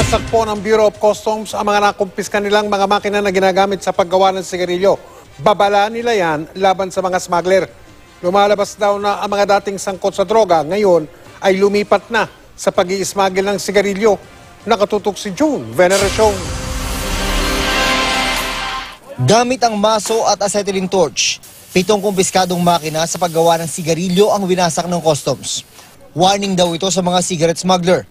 Sinasakpo ng Bureau of Customs ang mga nakumpiska nilang mga makina na ginagamit sa paggawa ng sigarilyo. Babala nila yan laban sa mga smuggler. Lumalabas daw na ang mga dating sangkot sa droga ngayon ay lumipat na sa pag-i-smuggle ng sigarilyo. Nakatutok si June Veneracion. Gamit ang maso at acetylene torch, 7 kumpiskadong makina sa paggawa ng sigarilyo ang winasak ng customs. Warning daw ito sa mga cigarette smuggler.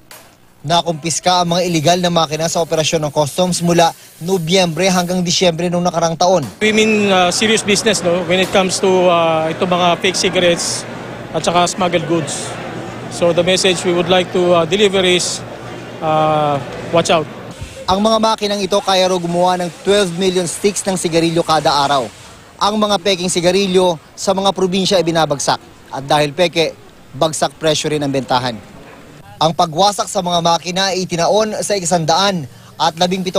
Nakumpiska ang mga iligal na makina sa operasyon ng customs mula Nobyembre hanggang Disyembre noong nakarang taon. We mean serious business no when it comes to ito mga fake cigarettes at saka smuggled goods. So the message we would like to deliver is watch out. Ang mga makinang ito kaya raw gumawa ng 12 million sticks ng sigarilyo kada araw. Ang mga peking sigarilyo sa mga probinsya ay binabagsak. At dahil peke, bagsak presyo rin ang bentahan. Ang pagwasak sa mga makina ay itinaon sa 117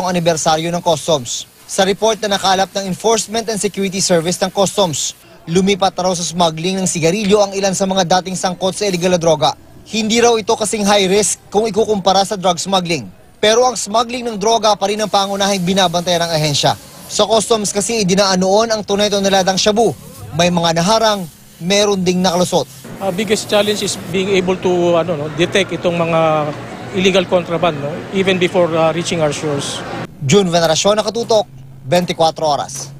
anibersaryo ng Customs. Sa report na nakalap ng Enforcement and Security Service ng Customs, lumipat raw sa smuggling ng sigarilyo ang ilan sa mga dating sangkot sa illegal na droga. Hindi raw ito kasing high risk kung ikukumpara sa drug smuggling. Pero ang smuggling ng droga pa rin ang pangunahing binabantayan ng ahensya. Sa Customs kasi idinaan noon ang tunay toneladang shabu. May mga naharang, meron ding nakalusot. Biggest challenge is being able to detect itong mga illegal contraband even before reaching our shores. June Veneracion, Nakatutok, 24 Oras.